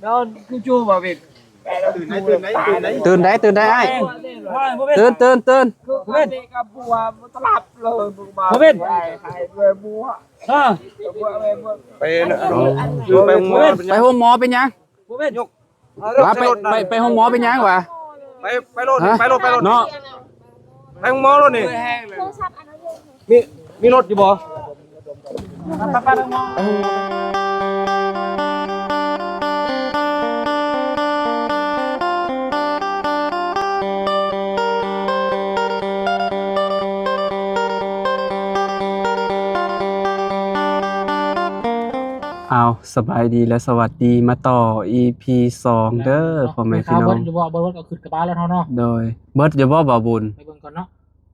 đó cứ chua vào việcตื่นได้ไอ้ตื่นcô biết cái bùa nó lặp lời bùa bà biết hai về bùaไปไปห้องหมอเป็นยัง cô biết nhục ว่าไปห้องหมอเป็นยังวะ ไปรถไปรถเนาะ ไปห้องหมอรถนี่มีรถอยู่บ่เอาสบายดีและสวัสดีมาต่อ EP 2เด้อพ่อแม่พี่น้อง อยู่บ่เบิ่งก็ขึ้นกระบะแล้วเนาะ โดยเบิดอย่าบ่บุญ ไปเบิ่งก่อนเนาะ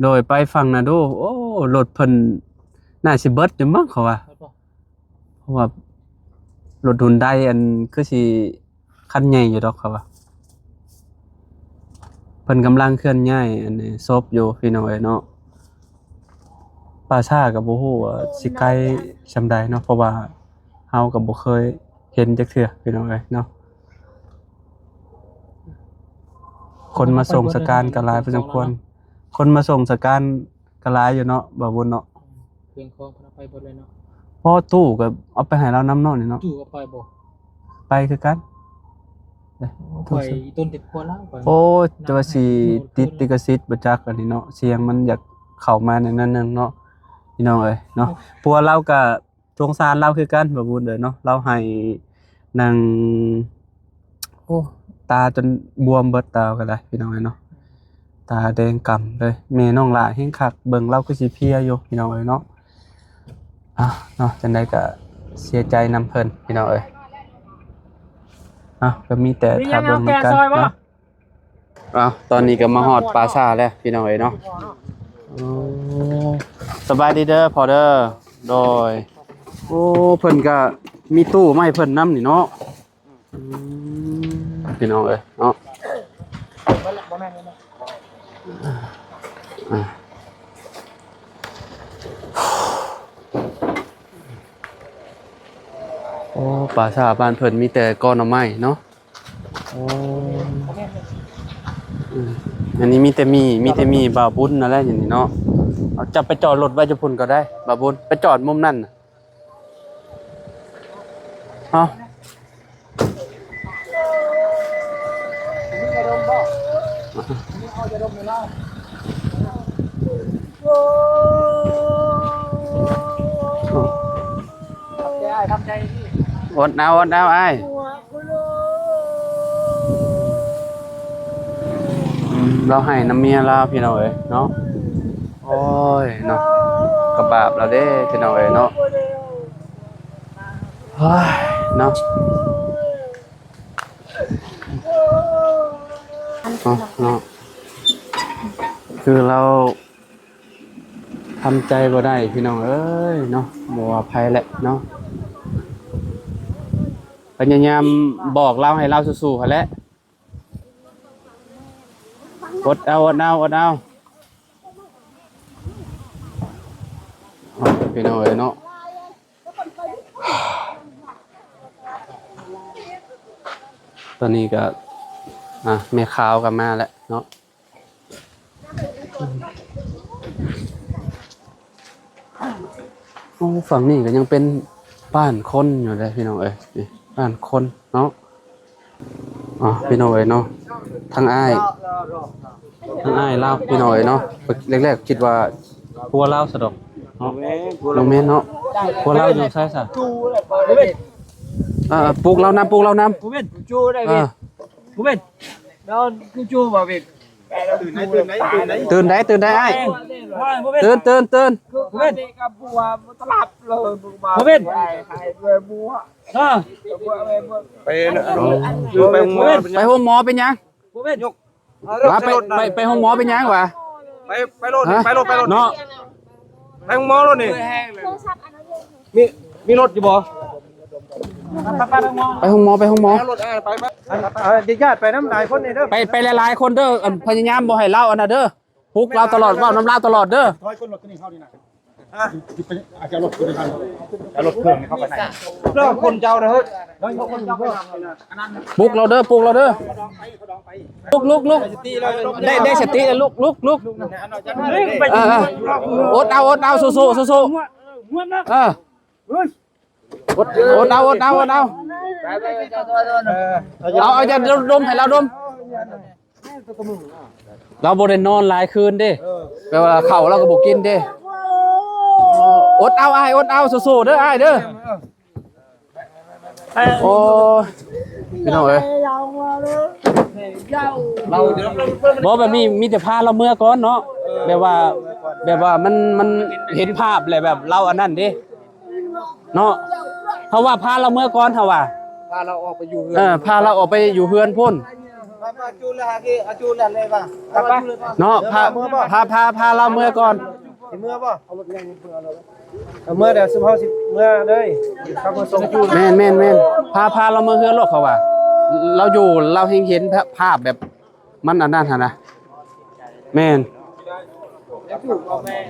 โดยไปฟังนะดูโอ้รถเพิ่นน่าสิเบิดอยู่มั้งเขาว่าเพราะว่ารถหุ่นไดอันคือสิคันใหญ่อยู่ดอกเขาว่าเพิ่นกำลังเคลื่อนย้ายอันนี้ศพอยู่พี่น้องเอ้ยเนาะป่าช้าก็บ่ฮู้ว่าสิไกลซำใดเนาะเพราะว่าเฮาก็บ่เคยเห็นจักเทื่อพี่น้องเอ้ยเนาะคนมาส่งสการก็หลายพอสมควรคนมาส่งสการก็หลายอยู่เนาะบ่บุญเนาะ เพียงของไปบ่เลยเนาะ พอตู้ก็เอาไปให้เราน้ำเนาะนี่เนาะ จู่ก็ไปบ่ ไปคือกัน ไปต้นติดพัวแล้วไป โอ้จะว่าสิติดลิขสิทธิ์บ่จักอันนี้เนาะเสียงมันอยากเข้ามาในนั้นนึงเนาะพี่น้องเอ้ยเนาะพัวเราก็สงสารเราคือกันบ่บุญเด้อเนาะเราให้นางโอ้ตาจนบวมเบิดตาก็ได้พี่น้องเอ้ยเนาะตาแดงก่ำเลยแม่น้องหลาแฮงคักเบิ่งเราคือสิเพลียอยู่พี่น้องเอ้ยเนาะเนาะจังได๋ก็เสียใจนำเพิ่นพี่น้องเอ้ยก็มีแต่ถ้าเบิ่งเหมือนกันเนาะตอนนี้ก็มาฮอดปราสาทแล้วพี่น้องเอ้ยเนาะสบายดีเด้อพอเด้อโดยโอ้เพิ่นก็มีตู้มาให้เพิ่นนำนี่เนาะพี่น้องเอ้ยเนาะโอ้ปราสาทบ้านเพิ่นมีแต่ก้อนหน่อไม้เนาะโอ้อันนี้มีแต่มีบ่าวบุญนั่นแหละอย่างนี้เนาะเอาจับไปจอดรถไว้จะพุ่นก็ได้บ่าวบุญไปจอดมุมนั่นน่ะเอาทำใจที่ อดเอาอ้ายเราให้น้ำเมียเราพี่น้องเอ้ยเนาะโอ้ยเนาะกระบาบเราเด้พี่น้องเอ้ยเนาะเฮ้ยเนาะเนาะคือเราทำใจบ่ได้พี่น้องเอ้ยเนาะบ่ว่าภัยแหละเนาะพยายามบอกเราให้เราสู้ๆหั่นแหละอดเอาพี่น้องเอ้ยเนาะตอนนี้ก็แม่ขาวก็มาแล้วเนาะโอ้ฝั่งนี้ก็ยังเป็นบ้านคนอยู่เลยพี่น้องเอ้ยนี่บ้านคนเนาะพี่น้องเอ้ยเนาะทางอ้ายเล่าพี่น้องเอ้ยเนาะแรกๆคิดว่าพัวเล่าสะดอกเนาะลงแม่เนาะพัวเล่าอยู่ใช่ซะ chu lại cô biết ปลูกเรานำ cô biết chu đây biết cô biết đó cứ chu vào việc ตื่นได้อ้ายตื่น cô biết cái bùa nó lặp lời bùa bà biết hai về bùa ไปห้องหมอเป็นยัง cô biết nhục ว่าไปห้องหมอเป็นยังวะ ไปรถไปรถเนาะ ไปห้องหมอรถนี่มีรถอยู่บ่ ไปห้องหมอรถไปญาติไปน้ำลายคนนี่เด้อ ไปหลายๆคนเด้อพยายามบ่ให้เล่าอันน่ะเด้อพุกเราตลอดเว้าน้ำเล่าตลอดเด้อ ถอยคนรถตัวนี้เข้านี่นะ อาจจะรถเครื่องเข้าไปไหนเรื่องคนเจ้านะเฮ้ยคนเจ้าไป ปลุกเราเด้อปลุกเราเด้อลุกได้สติแล้วลุกอดเอาสู้อดเอาเอาจะดมให้เราดมเราบ่ได้นอนหลายคืนเด้แปลว่าข้าวเราก็บ่กินเด้อดเอาอ้ายอดเอาสู้ๆเด้ออ้ายเด้อโอ้พี่น้องเอ้ยเราบ่แบบมีแต่พาเราเมื่อก่อนเนาะแบบว่ามันเห็นภาพเลยแบบเราอันนั้นเด้เนาะเพราะว่าพาเราเมื่อก่อนเฮาว่าพาเราออกไปอยู่เฮือน พาเราออกไปอยู่เฮือนพุ่น มาจูนเลยฮะกี้จูนเลยป่ะไปเนาะพาเราเมื่อก่อน เมื่อป่ะเอารถเมื่อเดี๋ยวซุ่มเฮาสิเมื่อเลยขับมาส่งจูนแม่นพาเราเมื่อเฮือนโลกเขาว่าเราอยู่เราเห็นภาพแบบมันอันนั้นนะแม่น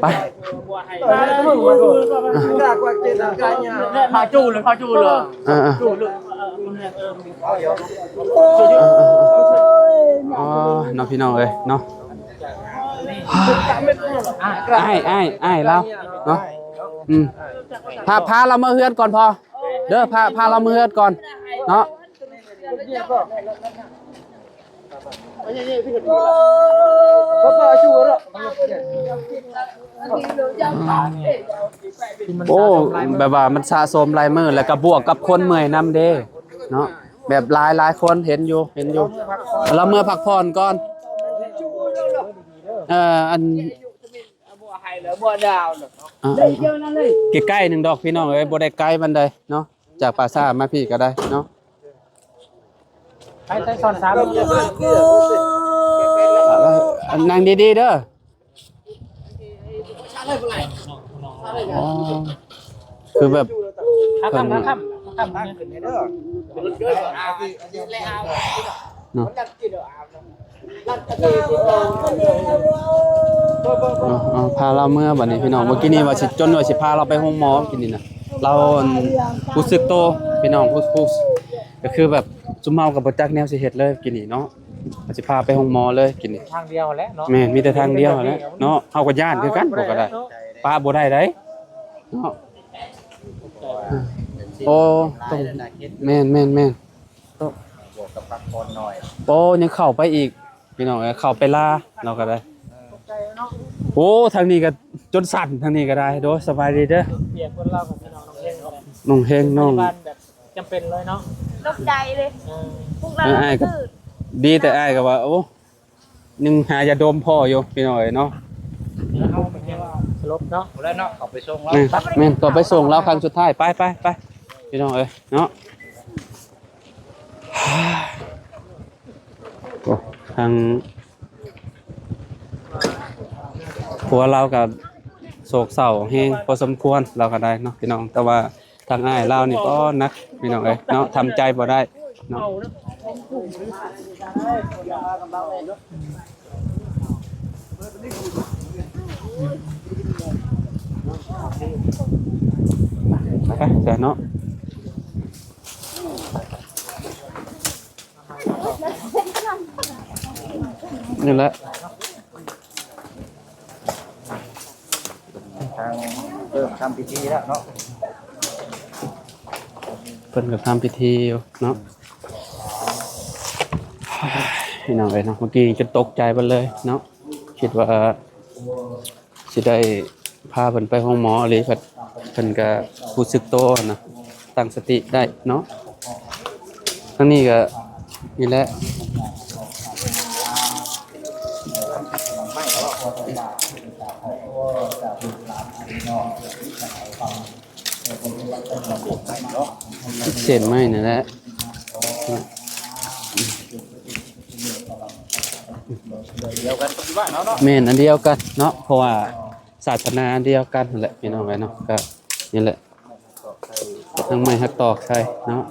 ไปพาจูเลยอ๋อน้องพี่น้องเอ้ยเนาะอ้ายเราเนาะพาเรามาเฮือนก่อนพอเด้อพาเรามาเฮือนก่อนเนาะโอ้แบบว่ามันสะสมลายมือแล้วก็บวกกับคนเมื่อยนำเด้เนาะแบบหลายคนเห็นอยู่เราเมื่อพักผ่อนก่อนอันใกล้ๆหนึ่งดอกพี่น้องเอ้ยบ่ได้ไกลมันใดเนาะจากป่าซ่ามาพี่ก็ได้เนาะใช้ซ้อน3นั่งดีๆเด้อคือแบบค่ำเนาะพาเราเมื่อบัดนี้พี่น้องเมื่อกี้นี่ว่าสิจนว่าสิพาเราไปห้องหมอกินนี่นะเรารู้สึกโตพี่น้องพูดก็คือแบบจุ่มเมากับบ่จักแนวสิเฮ็ดเลยกินนี่เนาะสิพาไปห้องหมอเลยกินนี่ทางเดียวแหละเนาะแม่นมีแต่ทางเดียวแหละเนาะเฮาก็ย่านคือกันบ่ก็ได้ป้าบ่ได้เด้เนาะโอ้ต้องแม่นต้องบวกกับพักผ่อนหน่อยโอ้ยังเข้าไปอีกพี่น้องเข้าไปลาเราก็ได้โอ้ทางนี้ก็จนสั่นทางนี้ก็ได้โดสบายดีเด้อเปียกคนเรากับพี่น้องเฮงน้องบ้านแบบจำเป็นเลยเนาะรถใจเลยพวกเราก็ดีแต่อ้ายก็ว่าโอ้ยังหายาดมพ่ออยู่พี่น้องเนาะเอาไปแค่ว่าสลบเนาะแล้วเนาะเอาไปส่งเราแม่นก็ไปส่งเราครั้งสุดท้ายไปพี่น้องเนาะโอ้ทางผัวเรากับโศกเศร้าแห้งพอสมควรเราก็ได้เนาะพี่น้องแต่ว่าทางอ้ายเรานี่ก็นักพี่น้องเนาะทำใจบ่ได้เนาะไปเดี๋ยวเนาะนี่แหละทางทำพิธีแล้วเนาะเพิ่นก็ทำพิธีอยู่เนาะพี่น้องเนาะเมื่อกี้จะตกใจไปเลยเนาะคิดว่าสิได้พาเพิ่นไปห้องหมออะไรเพิ่นก็รู้สึกโตนะตั้งสติได้เนาะทั้งนี้ก็นี่แหละเส้นไหมนั่นแหละแม่นอันเดียวกันเนาะเพราะว่าศาสนาอันเดียวกันนั่นแหละพี่น้องเนาะก็นี่แหละทั้งไม้ฮักตอกใช่เนาะ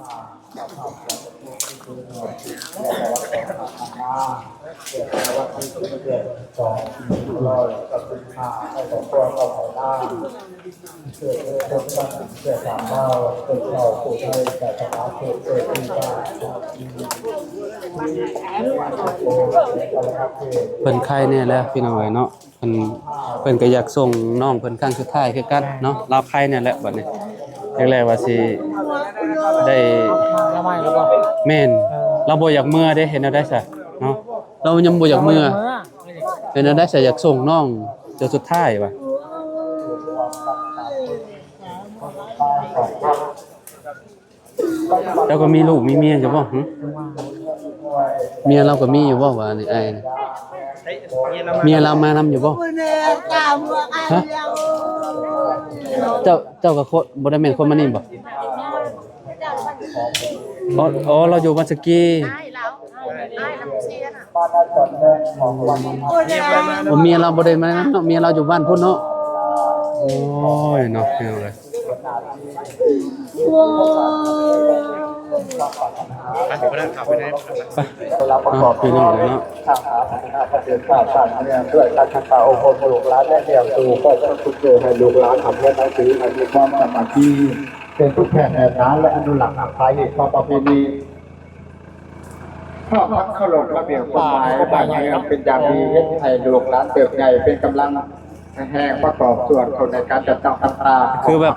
เพิ่นไข้เนี่ยแหละพี่น้องเนาะเพิ่นก็อยากส่งน้องเพิ่นครั้งสุดท้ายคือกันเนาะเราไข้เนี่ยแหละบัดนี้แรกๆว่าสิได้ ละไม้แล้วบ่ แม่นเราบ่อยากเมื่อเด้เห็นเอาได้ซะเนาะเรายังบ่อยากเมื่อเห็นเอาได้ซะอยากส่งน้องเจอสุดท้ายว่ะเจ้าก็มีลูกมีเมียอยู่บ่หึเมียเราก็มีอยู่บ่ว่านี่ไอ้นี่เมียเรามานำอยู่บ่ฮะเจ้าก็บ่ได้แม่นคนมานี่บ่อ๋อเราอยู่บ้านสกี ได้แล้วได้น้ำเชียน่ะ ผมเมียเราบ่ได้มาเนาะเมียเราอยู่บ้านพุ่นเนาะโอ้ยเนาะพี่น้องเอ้ยพี่น้องเนาะ เดินป่าป่าเนี่ยเพื่อการศึกษาองค์พระลูกหลานและเดี่ยวดูก็จะฝึกเจอให้ลูกหลานทำเพื่อหนังสือให้มีความสามัคคีเป็นผู้แทนแห่งร้านและอนุรักษ์อภัยต่อประเพณีข้อพักเข้าลงระเบียบกฎหมายบางอย่างเป็นอย่างดีเฮ็ดให้ลูกหลานเติบใหญ่เป็นกำลังแห่งประกอบส่วนคนในการจัดตั้งตำรา คือแบบ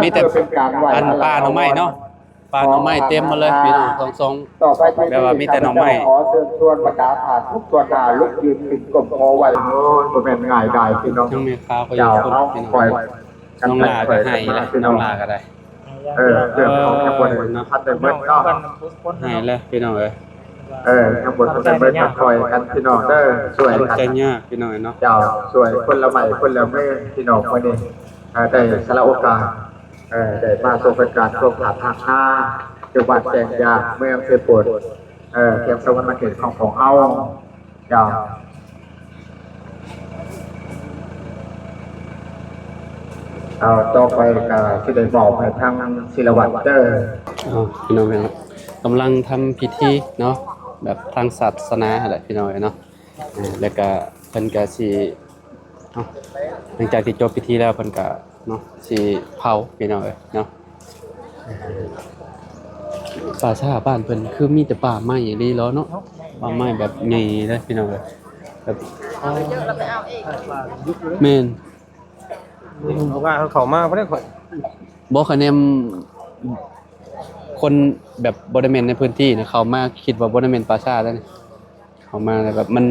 มีแต่ เป็นการไหว อันปลาหน่อไม้เนาะปลาหน่อไม้เต็มมาเลยพี่น้องทรง ต่อไป แบบว่ามีแต่หน่อไม้ ขอเชิญชวนบรรดาผ่านทุกตัวหนาลุกยืนขึ้นกลมคอไหวโอ้ยบ่แม่นง่ายได้พี่น้อง ยังมีข้าวก็อยู่คนพี่น้องน้องลาก็ให้เลยน้องลาก็ได้ เรื่องของขบวนพัดเดินเบิ้ลก็ ให้เลยพี่น้องเอ้ย ขบวนพัดเดินเบิ้ลคอยกันพี่น้องเด้อช่วย เข้า กัน ใจยากพี่น้องเนาะ เจ้าช่วยคนละใหม่คนละไม่พี่น้องวันนี้ได้สละโอกาสได้มาส่งเป็นการช่วงผ่านทางหน้าจังหวัดแจงยาเมืองเพชรบุรีเขียมสวรรค์มาเขตของเฮาเจ้าต่อไปก็ที่ได้บอกให้ทางศิลวัตรเด้อ พี่น้องเนาะกำลังทำพิธีเนาะแบบทางศาสนาแหละพี่น้องเนาะแล้วก็เพิ่นก็สิหลังจากที่จบพิธีแล้วเพิ่นก็เนาะสิเผาพี่น้องเนาะป่าชาบ้านเพิ่นคือมีแต่ป่าไม้อย่างนี้แล้วเนาะป่าไม้แบบใหญ่เลยพี่น้องแบบ เยอะเราไปเอาเอง แม่น เพราะว่าเขามาบ่ได้ข่อย บ่คะแนนคนแบบบ่ได้แม่นในพื้นที่นะเขามาคิดว่าบ่ได้แม่นป่าชาแล้วนี่เขามาแบบมัน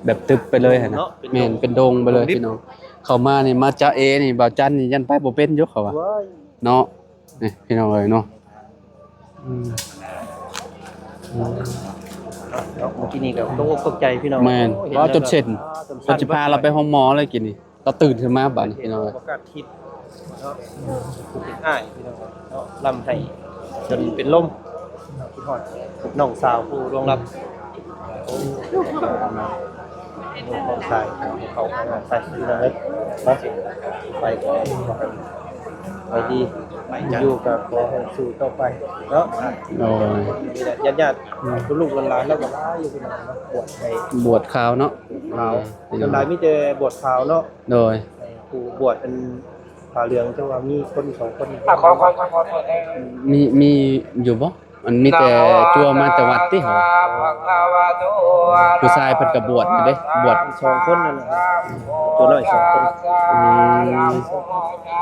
แบบตึบไปเลยหั่นน่ะแม่นเป็นดงไปเลยพี่น้องเขามานี่มาจ๊ะเอนี่บ่าวจันนี่ยันไปบ่เป็นอยู่เขาว่าเนาะนี่พี่น้องเอ้ยเนาะ เมื่อกี้นี่ก็ต้องตกใจพี่น้อง แม่นว่าจนเช่นเพิ่นสิพาเราไปห้องหมอเลยกินนี่เราตื่นขึ้นมาบัดนี้พี่น้องเอ้ย ประกาศทิศเนาะอ้ายพี่น้องเนาะลำไส้จนเป็นลมคิดฮอดน้องสาวผู้ร่วงรับน้องชายเขาใส่พี่น้องเอ้ยมาไปดีอยู่กับขอให้สู้ต่อไปเนาะ โอ้ย ญาติๆลูกหลานแล้วก็อยู่พี่น้องบวชให้ บวชขาวเนาะ ขาวหลายมีแต่บวชขาวเนาะ โดย ผู้บวชเป็นผ้าเหลืองจังว่ามีคนสองคน มีอยู่บ่มันมีแต่จั่วมาแต่วัดติเหรอผู้ชายเพิ่นก็บวชนะเด้บวช สองคนนั่นแหละตัวน้อยสองคน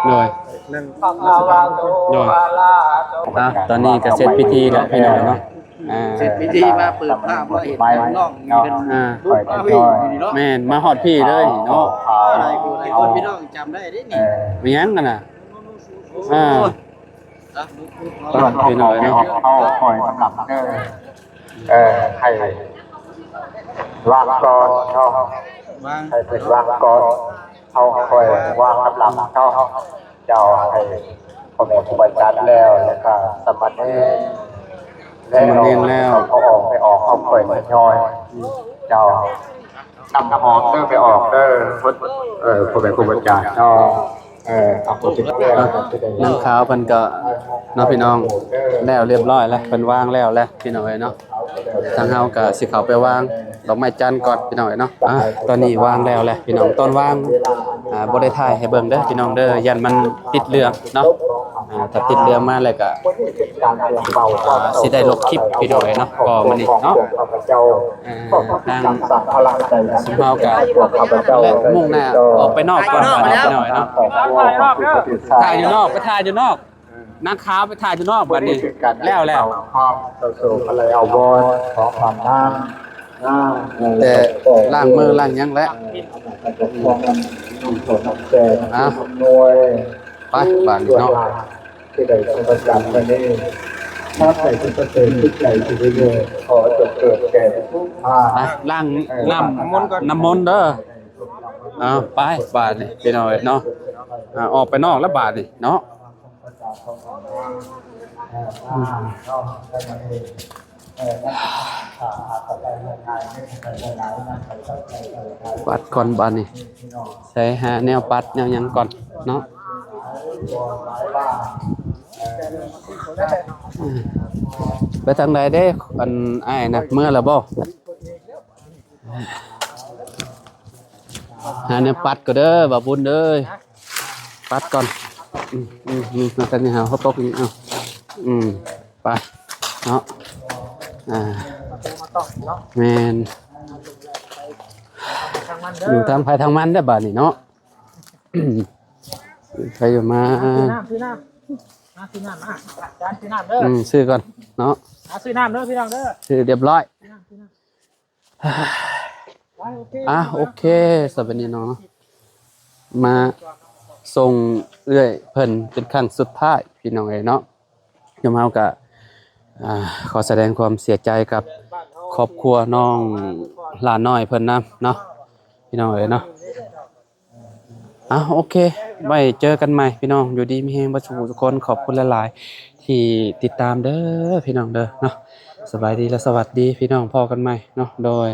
โดย นั่ง โดยตอนนี้ก็เสร็จพิธีแล้วพี่น้องเนาะเสร็จพิธีมาเปิดภาพมาเห็นน้องมีเป็นรูปพี่เนาะ แม่นมาฮอดพี่เลยเนาะ หลายคนพี่น้องจำได้เด้นี่ มีหยังกันน่ะ ตอนพี่น้อยเนาะเข้าคอยสำหรับให้วางก่อนเนาะ วาง ให้เป็นวางก่อนเอาคอยวางสำหรับเนาะเจ้าให้พ่อแม่ครูบาอาจารย์แล้วก็สมณเณรแล้วเขาออกไปออกเอาคอยย่อยเจ้านำน้ำหอมเด้อไปออกเด้อพ่อแม่ครูบาอาจารย์เนาะ เอาคนที่เรียก นางขาวเพิ่นก็เนาะพี่น้องแล้วเรียบร้อยแล้วเพิ่นวางแล้วแหละพี่น้องเอ้ยเนาะทางเฮาก็สิเข้าไปวางดอกไม้จันทร์ก่อนพี่น้องเอ้ยเนาะตอนนี้วางแล้วแหละพี่น้องตอนวางบ่ได้ถ่ายให้เบิ่งเด้อพี่น้องเด้อยันมันติดเรื่องเนาะถ้าติดเรื่องมาแล้วก็สิได้ลบคลิปพี่น้องเอ้ยเนาะก็มื้อนี้เนาะทางสิเฮาก็และมุ่งหน้าออกไปนอกก่อนพี่น้องเอ้ยเนาะถ่ายอยู่นอกไปถ่ายอยู่นอกนางขาวไปถ่ายอยู่นอกบัดนี้แล้ว ความโศกอะไรเอาบอลของความน้ำ แต่ล้างมือล้างหยังแล้ว มองมันนุ่มสดน้ำแก่หน่วย ไปบ้านเนาะ ที่ใดประจำกันนี่ถ้าใส่ที่ประเสริฐที่ใจที่เรื่อยๆขอจงเกิดแก่ทุกท่า ไปล้างน้ำมนต์เด้อเอาไปบ้านนี่พี่น้อยเนาะออกไปนอกแล้วบาดนี่เนาะปัดก่อนบ้านนี่ใส่หาแนวปัดแนวหยังก่อนเนาะไปทางใดเด้อันอ้ายนะเมื่อแล้วบ่หาแนวปัดก็เด้อบ่าวบุญเด้อปัดก่อนมากันนี่หาเขาตกนี่ไปเนาะแม่นอยู่ทางภายทางมันได้บ่านี่เนาะใครอยู่มาซื้อน้จานซื้อน้ำเด้อซื้อก่อนเนาะซื้อน้ำเด้อพี่น้องเด้อซื้อเรียบร้อยโอเคสวัสดีเนาะมาส่งเรื่อยเพิ่นเป็นครั้งสุดท้ายพี่น้องเอ้ยเนาะยามเฮาก็ขอแสดงความเสียใจกับครอบครัวน้องหลานน้อยเพิ่นนำเนาะพี่น้องเอ้ยเนาะโอเคไว้เจอกันใหม่พี่น้องอยู่ดีมีแฮงบ่ทุกคนขอบคุณหลายๆที่ติดตามเด้อพี่น้องเด้อเนาะสบายดีและสวัสดีพี่น้องพอกันใหม่เนาะโดย